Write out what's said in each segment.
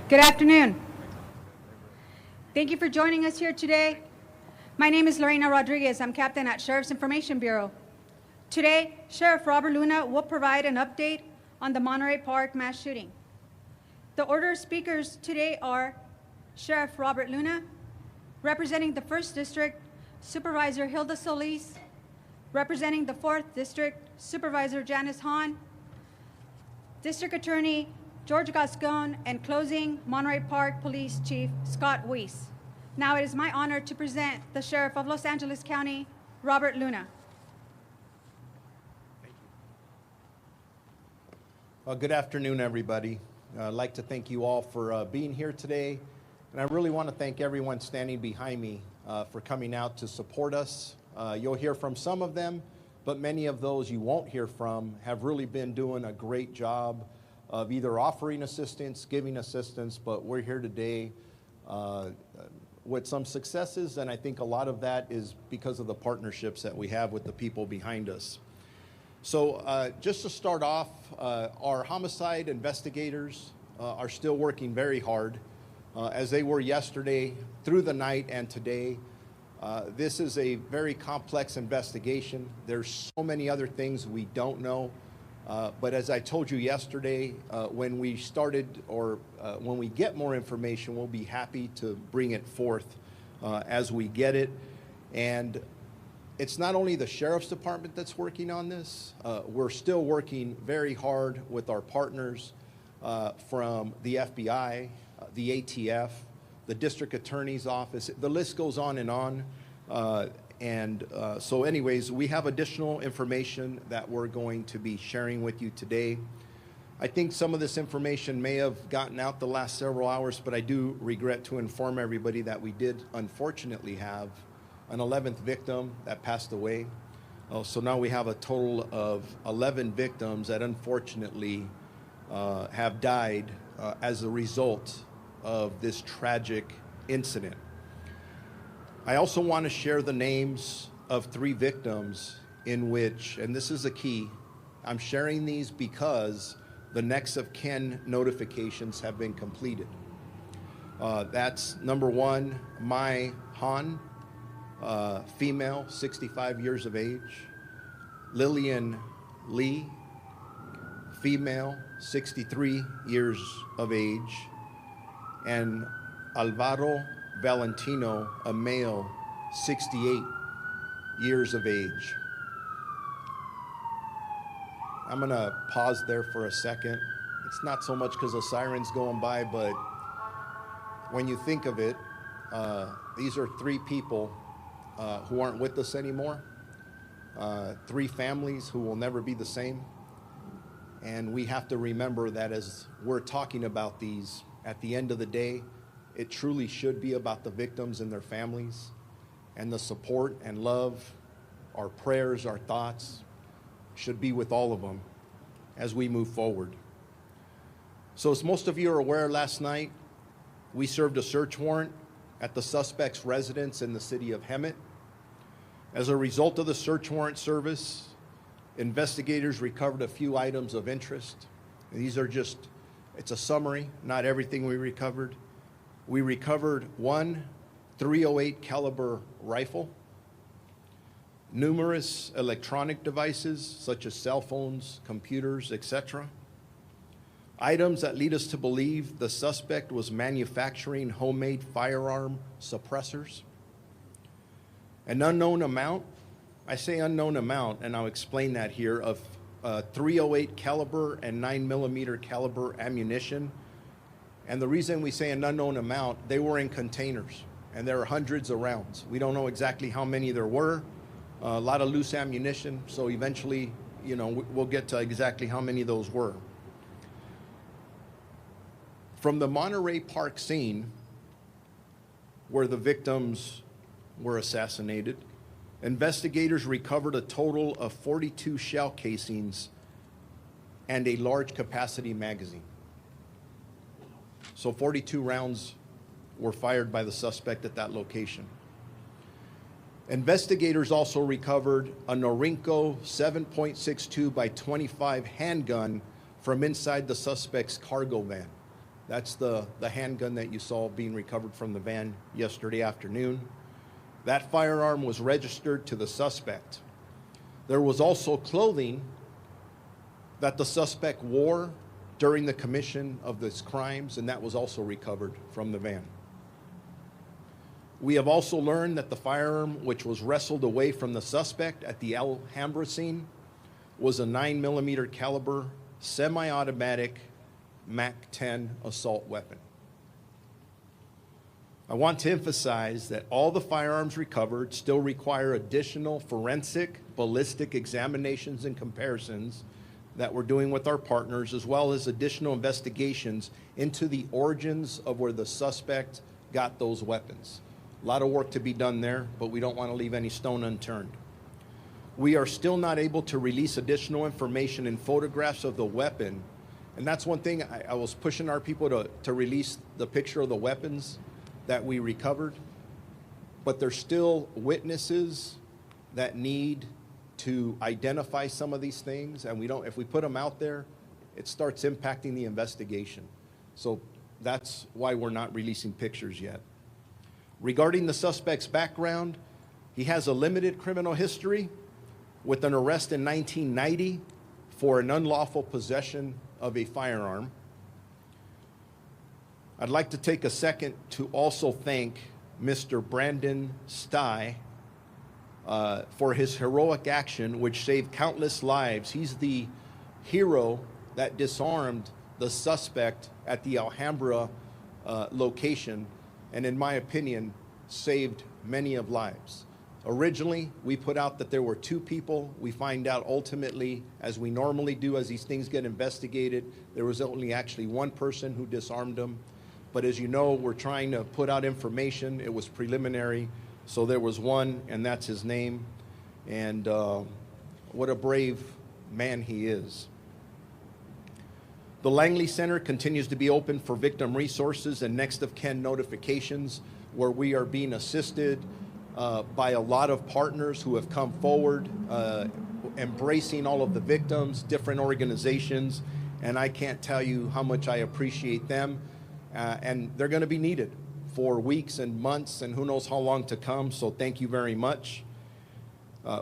Good afternoon. Thank you for joining us here today. My name is Lorena Rodriguez. I'm captain at Sheriff's Information Bureau. Today, Sheriff Robert Luna will provide an update on the Monterey Park mass shooting. The order of speakers today are Sheriff Robert Luna, representing the 1st District, Supervisor Hilda Solis, representing the 4th District, Supervisor Janice Hahn, District Attorney George Gascon, and closing, Monterey Park Police Chief Scott Weiss. Now it is my honor to present the Sheriff of Los Angeles County, Robert Luna. Thank you. Good afternoon, everybody. I'd like to thank you all for being here today. And I really want to thank everyone standing behind me for coming out to support us. You'll hear from some of them, but many of those you won't hear from have really been doing a great job of either offering assistance, giving assistance, but we're here today with some successes, and I think a lot of that is because of the partnerships that we have with the people behind us. So just to start off, our homicide investigators are still working very hard, as they were yesterday, through the night, and today. This is a very complex investigation. There's so many other things we don't know. But as I told you yesterday, when we started, or when we get more information, we'll be happy to bring it forth as we get it. And it's not only the Sheriff's Department that's working on this. We're still working very hard with our partners from the FBI, the ATF, the District Attorney's Office. The list goes on and on. So anyways, we have additional information that we're going to be sharing with you today. I think some of this information may have gotten out the last several hours, but I do regret to inform everybody that we did unfortunately have an 11th victim that passed away. So now we have a total of 11 victims that unfortunately have died as a result of this tragic incident. I also want to share the names of 3 victims in which, and this is a key, I'm sharing these because the next of kin notifications have been completed. That's number 1, Mai Han, female, 65 years of age. Lillian Lee, female, 63 years of age. And Alvaro Valentino, a male, 68 years of age. I'm gonna pause there for a second. It's not so much because the siren's going by, but when you think of it, these are 3 people who aren't with us anymore. 3 families who will never be the same. And we have to remember that as we're talking about these, at the end of the day, it truly should be about the victims and their families, and the support and love, our prayers, our thoughts should be with all of them as we move forward. So as most of you are aware, last night we served a search warrant at the suspect's residence in the city of Hemet. As a result of the search warrant service, investigators recovered a few items of interest. And these are just, it's a summary, not everything we recovered. We recovered 1 .308 caliber rifle, numerous electronic devices such as cell phones, computers, etc. Items that lead us to believe the suspect was manufacturing homemade firearm suppressors. An unknown amount, I say unknown amount, and I'll explain that here, of .308 caliber and 9mm caliber ammunition. And the reason we say an unknown amount, they were in containers, and there are hundreds of rounds. We don't know exactly how many there were. A lot of loose ammunition, so eventually, we'll get to exactly how many of those were. From the Monterey Park scene, where the victims were assassinated, investigators recovered a total of 42 shell casings and a large capacity magazine. So 42 rounds were fired by the suspect at that location. Investigators also recovered a Norinco 7.62 by 25 handgun from inside the suspect's cargo van. That's the handgun that you saw being recovered from the van yesterday afternoon. That firearm was registered to the suspect. There was also clothing that the suspect wore during the commission of these crimes, and that was also recovered from the van. We have also learned that the firearm, which was wrestled away from the suspect at the Alhambra scene, was a 9mm caliber semi-automatic MAC-10 assault weapon. I want to emphasize that all the firearms recovered still require additional forensic, ballistic examinations and comparisons that we're doing with our partners, as well as additional investigations into the origins of where the suspect got those weapons. A lot of work to be done there, but we don't want to leave any stone unturned. We are still not able to release additional information and photographs of the weapon. And that's one thing I was pushing our people to release the picture of the weapons that we recovered. But there's still witnesses that need to identify some of these things. And if we put them out there, it starts impacting the investigation. So that's why we're not releasing pictures yet. Regarding the suspect's background, he has a limited criminal history with an arrest in 1990 for an unlawful possession of a firearm. I'd like to take a second to also thank Mr. Brandon Stye for his heroic action, which saved countless lives. He's the hero that disarmed the suspect at the Alhambra location, and in my opinion, saved many of lives. Originally, we put out that there were 2 people. We find out ultimately, as we normally do as these things get investigated, there was only actually 1 person who disarmed them. But as you know, we're trying to put out information. It was preliminary, so there was 1, and that's his name. And what a brave man he is. The Langley Center continues to be open for victim resources and next of kin notifications, where we are being assisted by a lot of partners who have come forward, embracing all of the victims, different organizations, and I can't tell you how much I appreciate them. And they're going to be needed for weeks and months and who knows how long to come, so thank you very much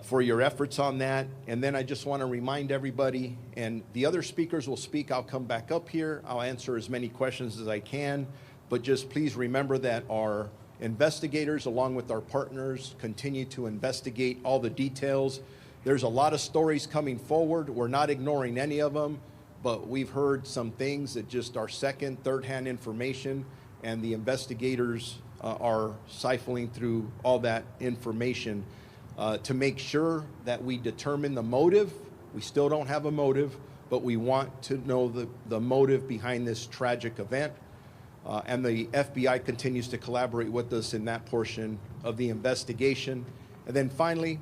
for your efforts on that. And then I just want to remind everybody, and the other speakers will speak, I'll come back up here, I'll answer as many questions as I can, but just please remember that our investigators, along with our partners, continue to investigate all the details. There's a lot of stories coming forward. We're not ignoring any of them, but we've heard some things that just are second, third-hand information, and the investigators are siphoning through all that information to make sure that we determine the motive. We still don't have a motive, but we want to know the motive behind this tragic event. And the FBI continues to collaborate with us in that portion of the investigation. And then finally,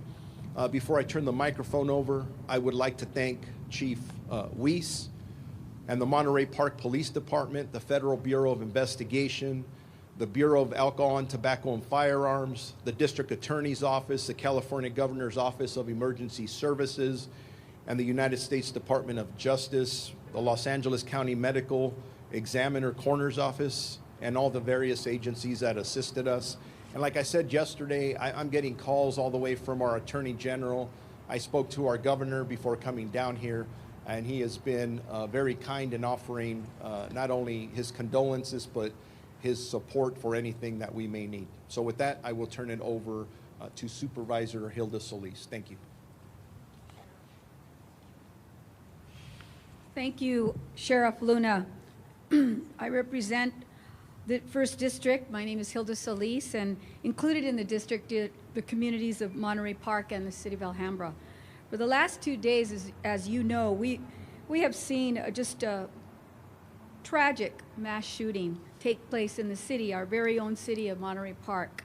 before I turn the microphone over, I would like to thank Chief Weiss and the Monterey Park Police Department, the Federal Bureau of Investigation, the Bureau of Alcohol and Tobacco and Firearms, the District Attorney's Office, the California Governor's Office of Emergency Services, and the United States Department of Justice, the Los Angeles County Medical Examiner Coroner's Office, and all the various agencies that assisted us. And like I said yesterday, I'm getting calls all the way from our Attorney General. I spoke to our governor before coming down here, and he has been very kind in offering not only his condolences, but his support for anything that we may need. So with that, I will turn it over to Supervisor Hilda Solis. Thank you. Thank you, Sheriff Luna. I represent the 1st District. My name is Hilda Solis, and included in the district the communities of Monterey Park and the city of Alhambra. For the last 2 days, as you know, we have seen just a tragic mass shooting take place in the city, our very own city of Monterey Park.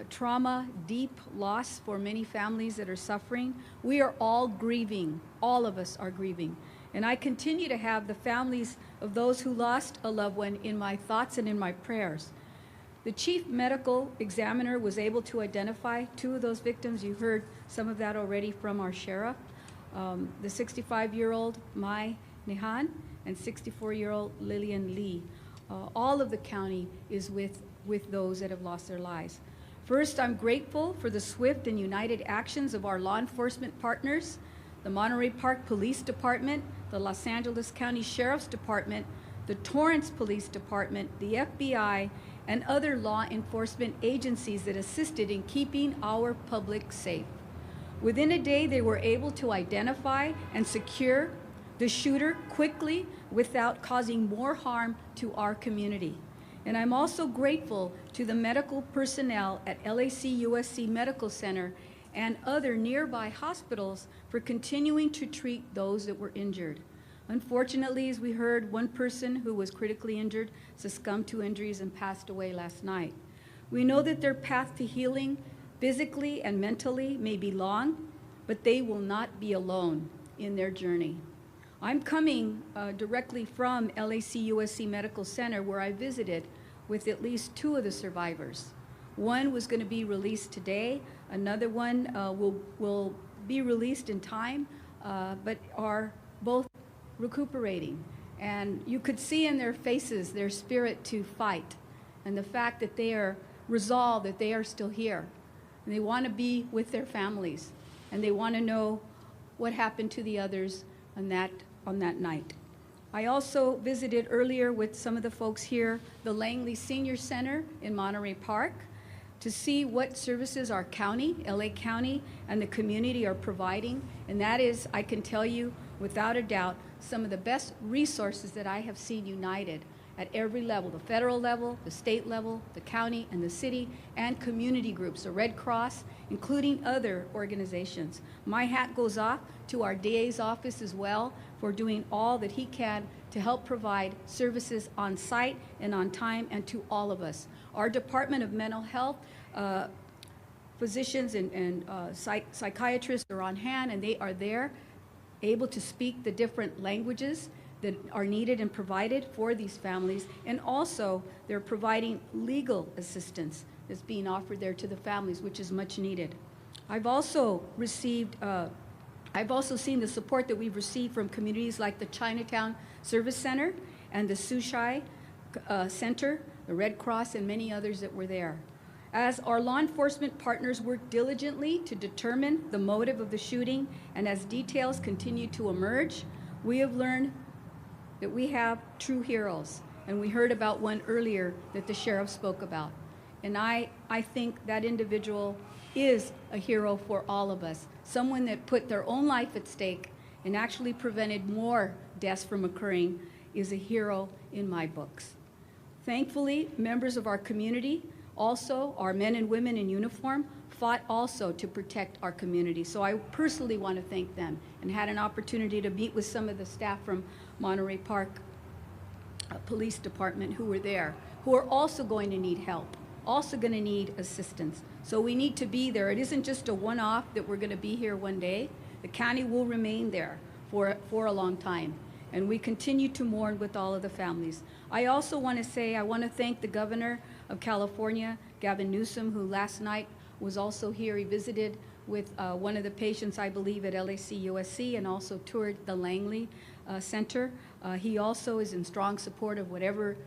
Trauma, deep loss for many families that are suffering. We are all grieving. All of us are grieving. And I continue to have the families of those who lost a loved one in my thoughts and in my prayers. The chief medical examiner was able to identify 2 of those victims. You heard some of that already from our sheriff. The 65-year-old Mai Nehan and 64-year-old Lillian Lee. all of the county is with those that have lost their lives. First, I'm grateful for the swift and united actions of our law enforcement partners, the Monterey Park Police Department, the Los Angeles County Sheriff's Department, the Torrance Police Department, the FBI, and other law enforcement agencies that assisted in keeping our public safe. Within a day, they were able to identify and secure the shooter quickly without causing more harm to our community. And I'm also grateful to the medical personnel at LAC-USC Medical Center and other nearby hospitals for continuing to treat those that were injured. Unfortunately, as we heard, one person who was critically injured succumbed to injuries and passed away last night. We know that their path to healing physically and mentally may be long, but they will not be alone in their journey. I'm coming directly from LAC-USC Medical Center, where I visited with at least 2 of the survivors. One was going to be released today. Another one will be released in time, but are both recuperating. And you could see in their faces their spirit to fight, and the fact that they are resolved that they are still here. And they want to be with their families, and they want to know what happened to the others on that night. I also visited earlier with some of the folks here, the Langley Senior Center in Monterey Park, to see what services our county, LA County, and the community are providing. And that is, I can tell you, without a doubt, some of the best resources that I have seen united at every level, the federal level, the state level, the county and the city, and community groups, the Red Cross, including other organizations. My hat goes off to our DA's office as well for doing all that he can to help provide services on site and on time, and to all of us. Our Department of Mental Health, physicians and psychiatrists are on hand, and they are there, able to speak the different languages that are needed and provided for these families. And also, they're providing legal assistance that's being offered there to the families, which is much needed. I've also seen the support that we've received from communities like the Chinatown Service Center and the Sushai Center, the Red Cross, and many others that were there. As our law enforcement partners work diligently to determine the motive of the shooting, and as details continue to emerge, we have learned that we have true heroes. And we heard about one earlier that the sheriff spoke about. And I think that individual is a hero for all of us. Someone that put their own life at stake and actually prevented more deaths from occurring is a hero in my books. Thankfully, members of our community, also our men and women in uniform, fought also to protect our community. So I personally want to thank them, and had an opportunity to meet with some of the staff from Monterey Park Police Department who were there, who are also going to need help, also going to need assistance. So we need to be there. It isn't just a one-off that we're going to be here one day. The county will remain there for a long time, and we continue to mourn with all of the families. I also want to say, I want to thank the Governor of California, Gavin Newsom, who last night was also here. He visited with one of the patients, I believe, at LAC-USC, and also toured the Langley Center. He also is in strong support of whatever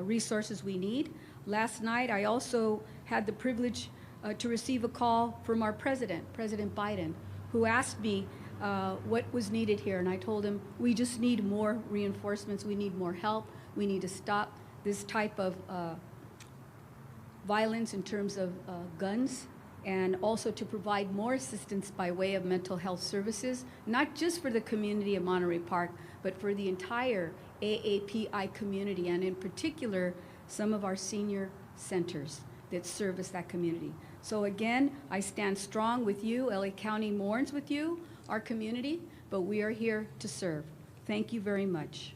resources we need. Last night, I also had the privilege to receive a call from our president, President Biden, who asked me what was needed here. And I told him, we just need more reinforcements. We need more help. We need to stop this type of violence in terms of guns, and also to provide more assistance by way of mental health services, not just for the community of Monterey Park, but for the entire AAPI community, and in particular, some of our senior centers that service that community. So again, I stand strong with you. LA County mourns with you, our community, but we are here to serve. Thank you very much.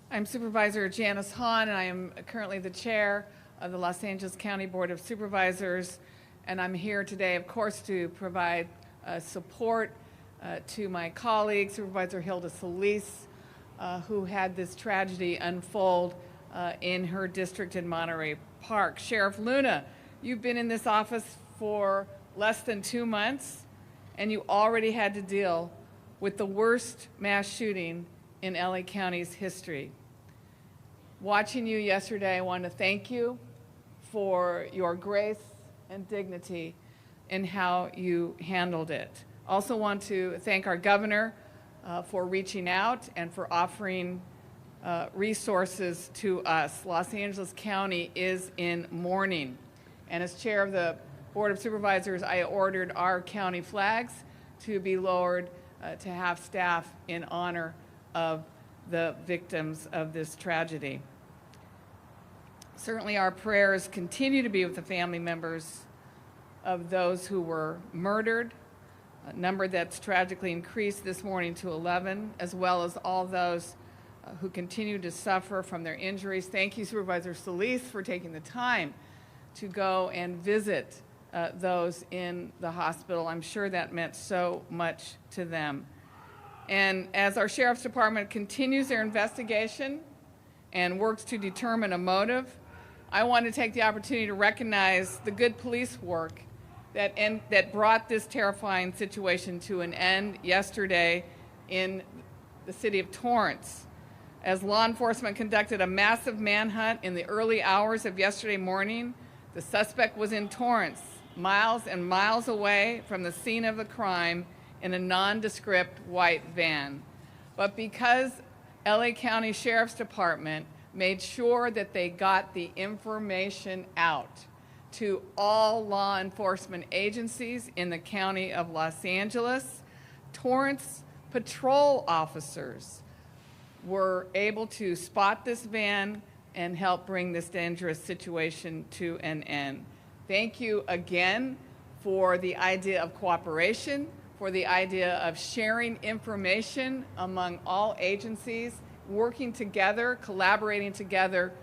I'm Supervisor Janice Hahn, and I am currently the chair of the Los Angeles County Board of Supervisors, and I'm here today, of course, to provide support to my colleague, Supervisor Hilda Solis, who had this tragedy unfold in her district in Monterey Park. Sheriff Luna, you've been in this office for less than 2 months, and you already had to deal with the worst mass shooting in LA County's history. Watching you yesterday, I want to thank you for your grace and dignity in how you handled it. Also want to thank our governor for reaching out and for offering resources to us. Los Angeles County is in mourning. And as chair of the Board of Supervisors, I ordered our county flags to be lowered to have staff in honor of the victims of this tragedy. Certainly our prayers continue to be with the family members of those who were murdered, a number that's tragically increased this morning to 11, as well as all those who continue to suffer from their injuries. Thank you, Supervisor Solis, for taking the time to go and visit those in the hospital. I'm sure that meant so much to them. And as our Sheriff's Department continues their investigation and works to determine a motive, I want to take the opportunity to recognize the good police work that brought this terrifying situation to an end yesterday in the city of Torrance. As law enforcement conducted a massive manhunt in the early hours of yesterday morning, the suspect was in Torrance, miles and miles away from the scene of the crime in a nondescript white van. But because LA County Sheriff's Department made sure that they got the information out to all law enforcement agencies in the county of Los Angeles, Torrance patrol officers were able to spot this van and help bring this dangerous situation to an end. Thank you again for the idea of cooperation, for the idea of sharing information among all agencies, working together, collaborating together.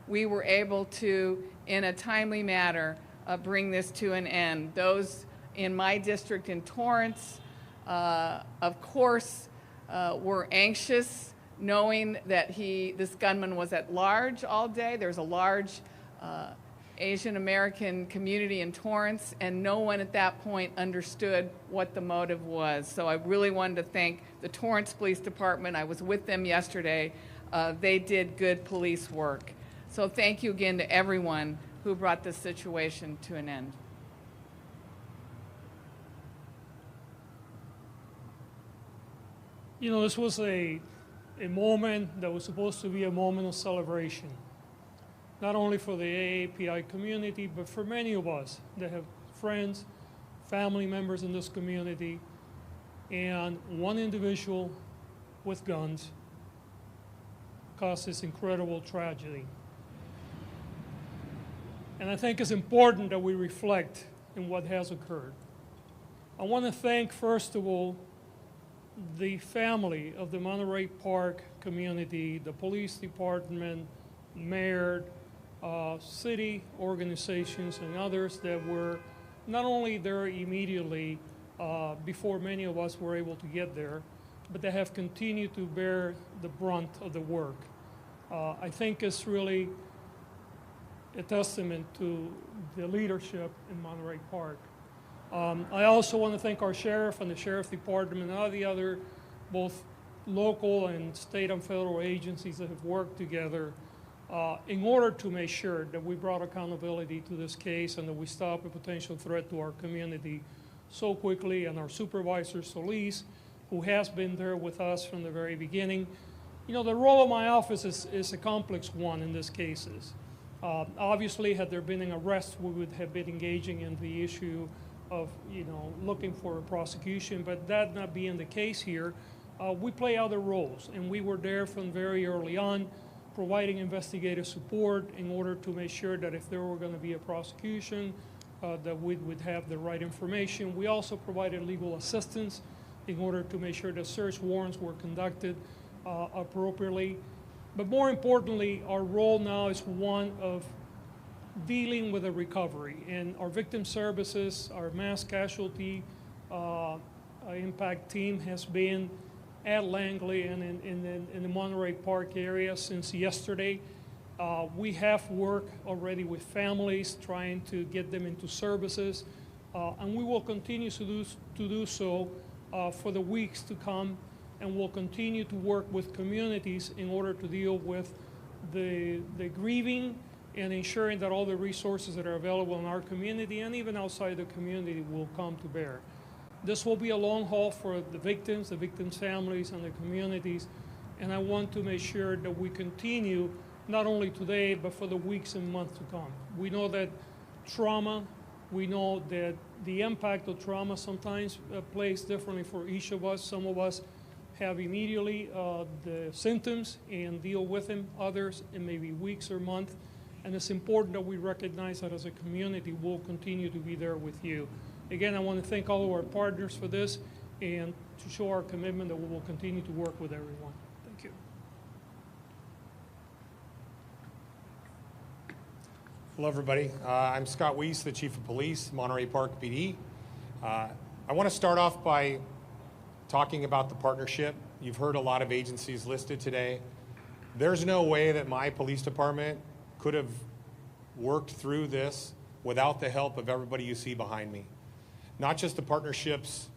We were able to, in a timely manner, bring this to an end. Those in my district in Torrance, of course, were anxious knowing that this gunman was at large all day. There's a large Asian American community in Torrance, and no one at that point understood what the motive was. So I really wanted to thank the Torrance Police Department. I was with them yesterday. They did good police work. So thank you again to everyone who brought this situation to an end. You know, this was a moment that was supposed to be a moment of celebration, not only for the AAPI community, but for many of us that have friends, family members in this community, and one individual with guns caused this incredible tragedy. And I think it's important that we reflect on what has occurred. I want to thank, first of all, the family of the Monterey Park community, the police department, mayor, city organizations, and others that were not only there immediately before many of us were able to get there, but they have continued to bear the brunt of the work. I think it's really a testament to the leadership in Monterey Park. I also want to thank our sheriff and the sheriff department and all the other both local and state and federal agencies that have worked together in order to make sure that we brought accountability to this case and that we stop a potential threat to our community so quickly, and our supervisor Solis, who has been there with us from the very beginning. You know, the role of my office is a complex one in these cases. Obviously, had there been an arrest, we would have been engaging in the issue of, you know, looking for a prosecution, but that not being the case here, we play other roles, and we were there from very early on, providing investigative support in order to make sure that if there were going to be a prosecution, that we would have the right information. We also provided legal assistance in order to make sure that search warrants were conducted appropriately. But more importantly, our role now is one of dealing with a recovery. And our victim services, our mass casualty impact team has been at Langley and in the Monterey Park area since yesterday. We have worked already with families trying to get them into services, and we will continue to do so for the weeks to come, and we'll continue to work with communities in order to deal with the grieving and ensuring that all the resources that are available in our community and even outside the community will come to bear. This will be a long haul for the victims' families, and the communities, and I want to make sure that we continue not only today, but for the weeks and months to come. We know that trauma, we know that the impact of trauma sometimes plays differently for each of us. Some of us have immediately the symptoms and deal with them. Others, it may be weeks or months. And it's important that we recognize that as a community, we'll continue to be there with you. Again, I want to thank all of our partners for this and to show our commitment that we will continue to work with everyone. Thank you. Hello, everybody. I'm Scott Weiss, the Chief of Police, Monterey Park PD. I want to start off by talking about the partnership. You've heard a lot of agencies listed today. There's no way that my police department could have worked through this without the help of everybody you see behind me. Not just the partnerships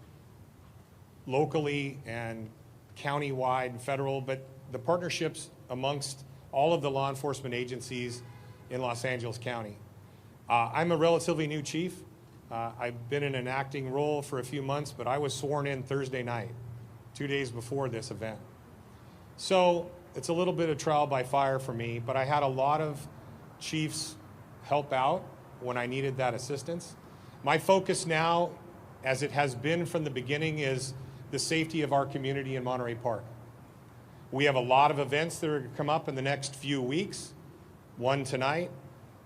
locally and county-wide and federal, but the partnerships amongst all of the law enforcement agencies in Los Angeles County. I'm a relatively new chief. I've been in an acting role for a few months, but I was sworn in Thursday night, 2 days before this event. So it's a little bit of trial by fire for me, but I had a lot of chiefs help out when I needed that assistance. My focus now, as it has been from the beginning, is the safety of our community in Monterey Park. We have a lot of events that are going to come up in the next few weeks, one tonight.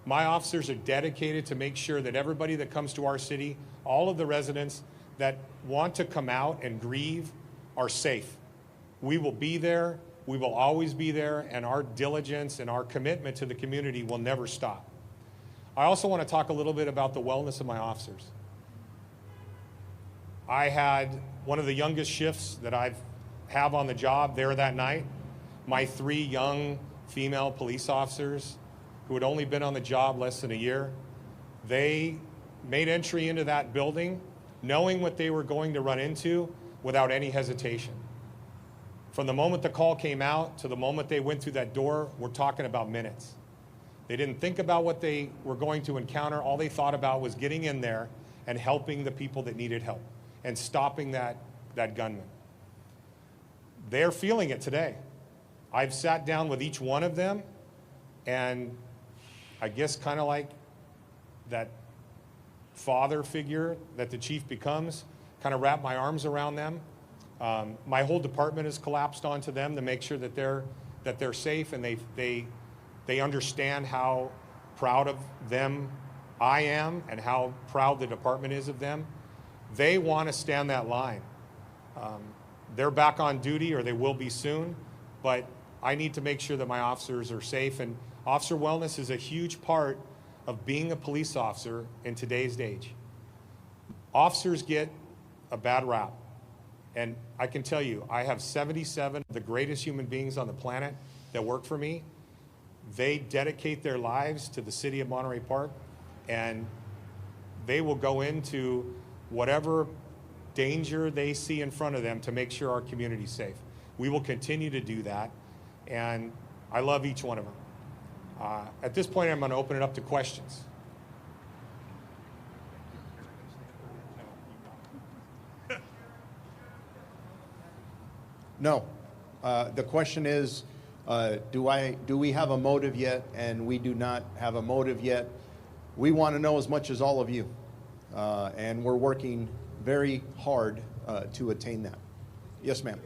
My officers are dedicated to make sure that everybody that comes to our city, all of the residents that want to come out and grieve, are safe. We will be there. We will always be there, and our diligence and our commitment to the community will never stop. I also want to talk a little bit about the wellness of my officers. I had one of the youngest shifts that I have on the job there that night. My 3 young female police officers who had only been on the job less than a year, they made entry into that building knowing what they were going to run into without any hesitation. From the moment the call came out to the moment they went through that door, we're talking about minutes. They didn't think about what they were going to encounter. All they thought about was getting in there and helping the people that needed help and stopping that gunman. They're feeling it today. I've sat down with each one of them, and I guess kind of like that father figure that the chief becomes, kind of wrap my arms around them. My whole department has collapsed onto them to make sure that they're safe, and they understand how proud of them I am and how proud the department is of them. They want to stand that line. They're back on duty, or they will be soon, but I need to make sure that my officers are safe, and officer wellness is a huge part of being a police officer in today's age. Officers get a bad rap, and I can tell you, I have 77 of the greatest human beings on the planet that work for me. They dedicate their lives to the city of Monterey Park, and they will go into whatever danger they see in front of them to make sure our community is safe. We will continue to do that, and I love each one of them. At this point, I'm going to open it up to questions. No. The question is, do we have a motive yet? And we do not have a motive yet. We want to know as much as all of you. And we're working very hard to attain that. Yes, ma'am.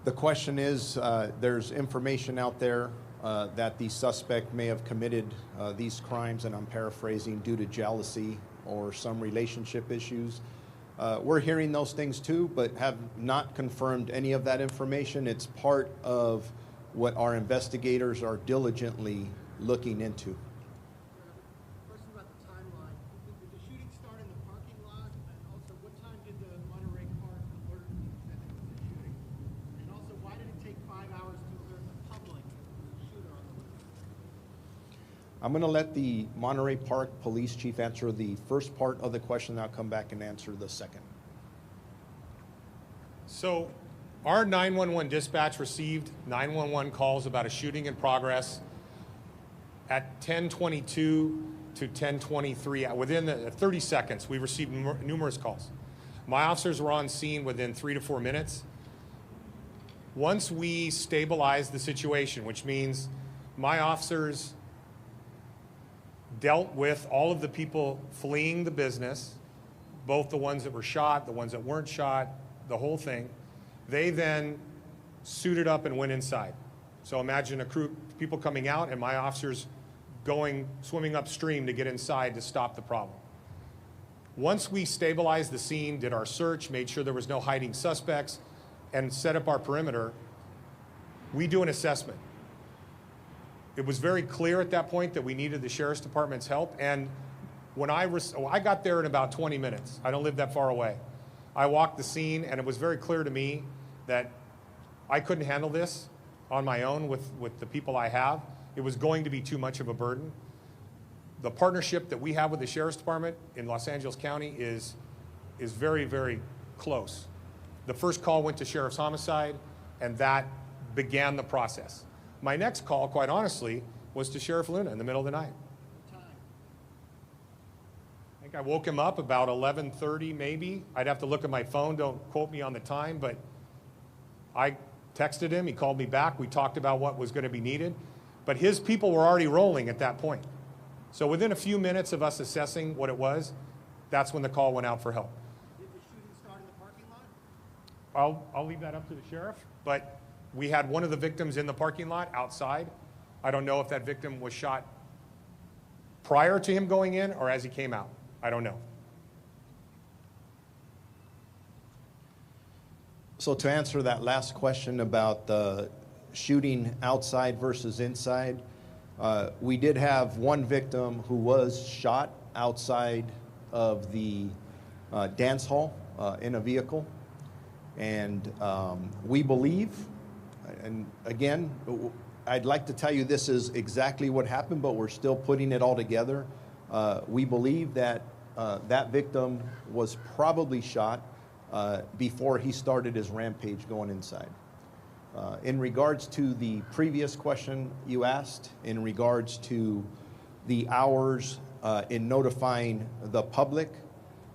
The question is, there's information out there that the suspect may have committed these crimes, and I'm paraphrasing, due to jealousy or some relationship issues. We're hearing those things too, but have not confirmed any of that information. It's part of what our investigators are diligently looking into. Question about the timeline. I'm going to let the Monterey Park Police Chief answer the first part of the question, and I'll come back and answer the second. So our 911 dispatch received 911 calls about a shooting in progress at 10:22 to 10:23. Within the 30 seconds, we received numerous calls. My officers were on scene within 3 to 4 minutes. Once we stabilized the situation, which means my officers dealt with all of the people fleeing the business, both the ones that were shot, the ones that weren't shot, the whole thing. They then suited up and went inside. So imagine a crew, people coming out, and my officers swimming upstream to get inside to stop the problem. Once we stabilized the scene, did our search, made sure there was no hiding suspects, and set up our perimeter, we do an assessment. It was very clear at that point that we needed the Sheriff's Department's help, and when I got there in about 20 minutes. I don't live that far away. I walked the scene, and it was very clear to me that I couldn't handle this on my own with the people I have. It was going to be too much of a burden. The partnership that we have with the Sheriff's Department in Los Angeles County is very, very close. The first call went to Sheriff's Homicide, and that began the process. My next call, quite honestly, was to Sheriff Luna in the middle of the night. I think I woke him up about 11:30 maybe. I'd have to look at my phone, don't quote me on the time, but I texted him, he called me back, we talked about what was going to be needed, but his people were already rolling at that point. So within a few minutes of us assessing what it was, that's when the call went out for help. Did the shooting start in the parking lot? I'll leave that up to the sheriff, but we had one of the victims in the parking lot outside. I don't know if that victim was shot prior to him going in or as he came out. I don't know. So to answer that last question about the shooting outside versus inside, we did have one victim who was shot outside of the dance hall in a vehicle. And we believe, and again, I'd like to tell you this is exactly what happened, but we're still putting it all together. We believe that that victim was probably shot before he started his rampage going inside. In regards to the previous question you asked, in regards to the hours in notifying the public,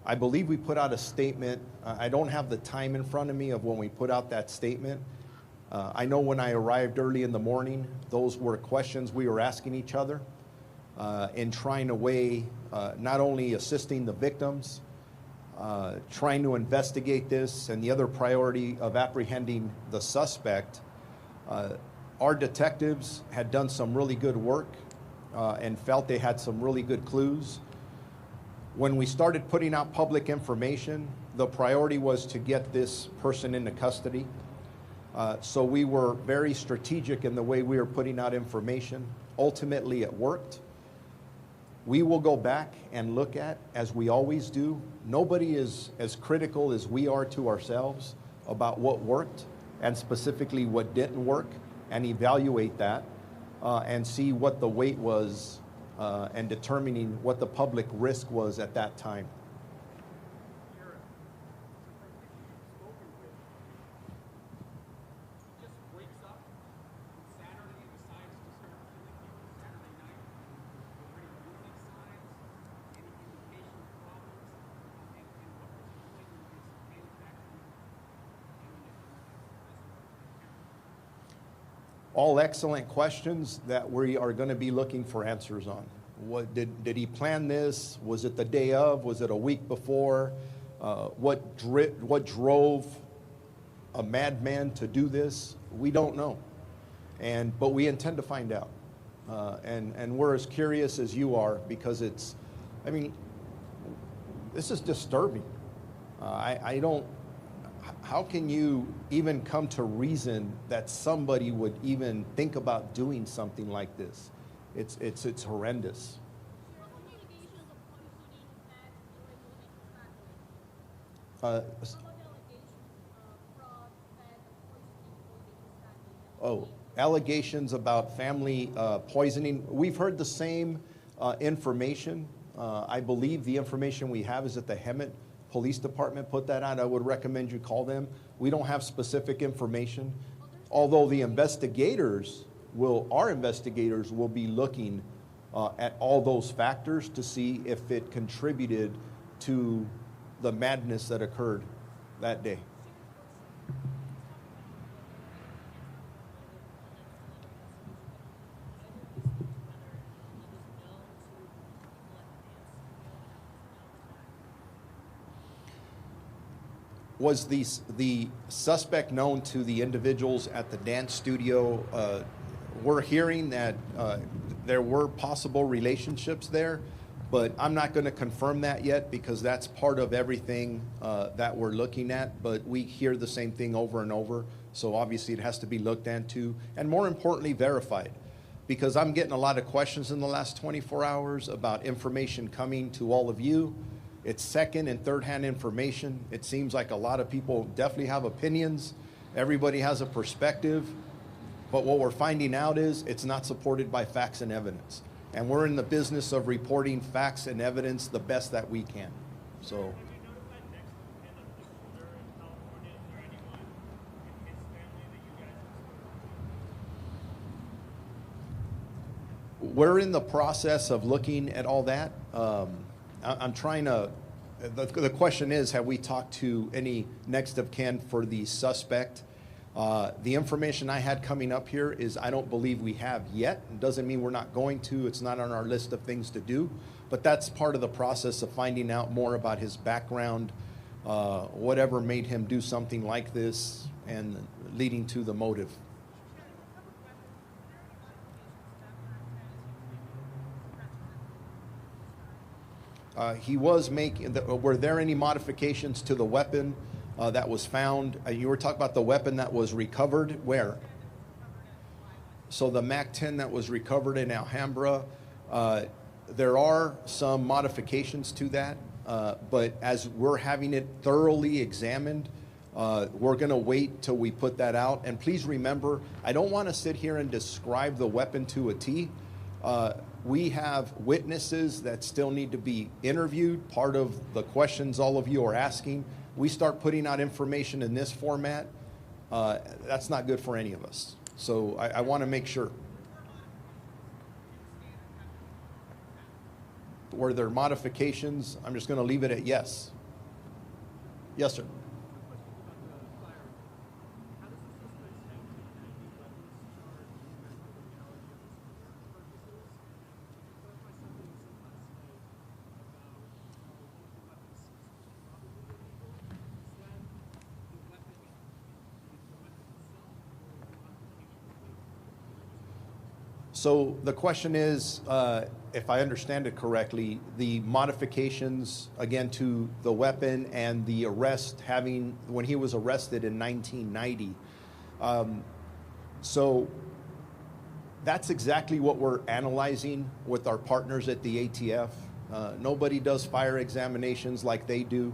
I believe we put out a statement. I don't have the time in front of me of when we put out that statement. I know when I arrived early in the morning, those were questions we were asking each other in trying to weigh not only assisting the victims, trying to investigate this, and the other priority of apprehending the suspect. Our detectives had done some really good work and felt they had some really good clues. When we started putting out public information, the priority was to get this person into custody. So we were very strategic in the way we were putting out information. Ultimately, it worked. We will go back and look at, as we always do. Nobody is as critical as we are to ourselves about what worked and specifically what didn't work, and evaluate that and see what the weight was and determining what the public risk was at that time. All excellent questions that we are going to be looking for answers on. What did he plan this? Was it the day of? Was it a week before? What drove a madman to do this? We don't know, but we intend to find out. And we're as curious as you are, because this is disturbing. I don't. How can you even come to reason that somebody would even think about doing something like this? It's horrendous. allegations about family poisoning. We've heard the same information. I believe the information we have is that the Hemet Police Department put that out. I would recommend you call them. We don't have specific information, although the our investigators will be looking at all those factors to see if it contributed to the madness that occurred that day. Was the suspect known to the individuals at the dance studio? We're hearing that there were possible relationships there, but I'm not going to confirm that yet because that's part of everything that we're looking at. But we hear the same thing over and over, so obviously it has to be looked into and, more importantly, verified. Because I'm getting a lot of questions in the last 24 hours about information coming to all of you. It's second and third hand information. It seems like a lot of people definitely have opinions. Everybody has a perspective. But what we're finding out is it's not supported by facts and evidence. And we're in the business of reporting facts and evidence the best that we can. So. We're in the process of looking at all that. I'm trying to, the question is, have we talked to any next of kin for the suspect? The information I had coming up here is I don't believe we have yet. It doesn't mean we're not going to. It's not on our list of things to do. But that's part of the process of finding out more about his background, whatever made him do something like this, and leading to the motive. He was making, were there any modifications to the weapon that was found? You were talking about the weapon that was recovered where? So the MAC-10 that was recovered in Alhambra, there are some modifications to that, but as we're having it thoroughly examined, we're going to wait till we put that out. And please remember, I don't want to sit here and describe the weapon to a T. We have witnesses that still need to be interviewed. Part of the questions all of you are asking. We start putting out information in this format, that's not good for any of us. So I want to make sure. Were there modifications? I'm just going to leave it at yes. Yes, sir. So the question is, if I understand it correctly, the modifications, again, to the weapon and the arrest when he was arrested in 1990. So that's exactly what we're analyzing with our partners at the ATF. Nobody does fire examinations like they do.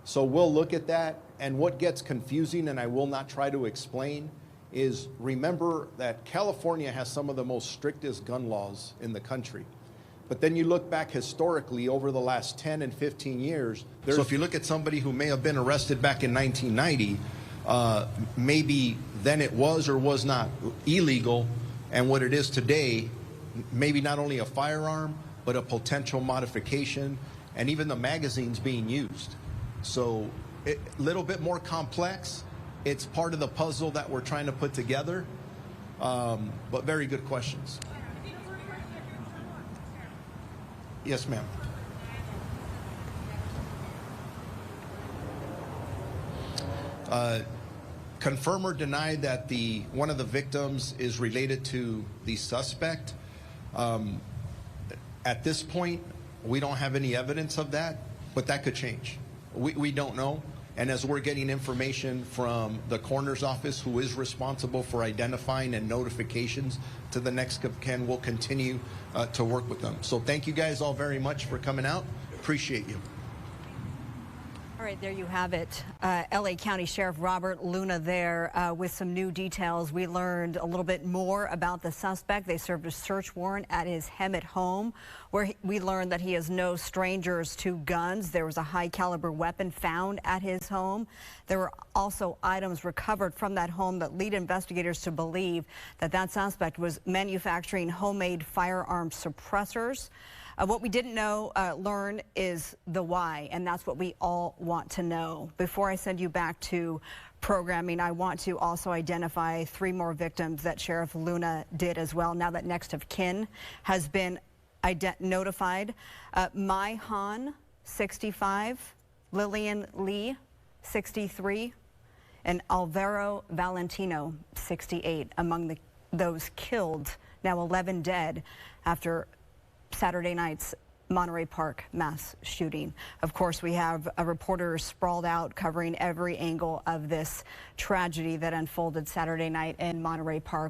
So we'll look at that. And what gets confusing, and I will not try to explain, is remember that California has some of the most strictest gun laws in the country. But then you look back historically over the last 10 and 15 years. So if you look at somebody who may have been arrested back in 1990, maybe then it was or was not illegal. And what it is today, maybe not only a firearm, but a potential modification, and even the magazines being used. So a little bit more complex. It's part of the puzzle that we're trying to put together, but very good questions. Yes, ma'am. Confirm or deny that one of the victims is related to the suspect. At this point, we don't have any evidence of that, but that could change. We don't know. And as we're getting information from the coroner's office, who is responsible for identifying and notifications to the next of kin, we'll continue to work with them. So thank you guys all very much for coming out. Appreciate you. All right, there you have it. LA County Sheriff Robert Luna there with some new details. We learned a little bit more about the suspect. They served a search warrant at his Hemet home, where we learned that he is no strangers to guns. There was a high caliber weapon found at his home. There were also items recovered from that home that lead investigators to believe that that suspect was manufacturing homemade firearm suppressors. What we didn't learn is the why, and that's what we all want to know. Before I send you back to programming, I want to also identify 3 more victims that Sheriff Luna did as well, now that next of kin has been notified. Mai Han, 65, Lillian Lee, 63, and Alvaro Valentino, 68, among those killed, now 11 dead after Saturday night's Monterey Park mass shooting. Of course, we have a reporter sprawled out covering every angle of this tragedy that unfolded Saturday night in Monterey Park.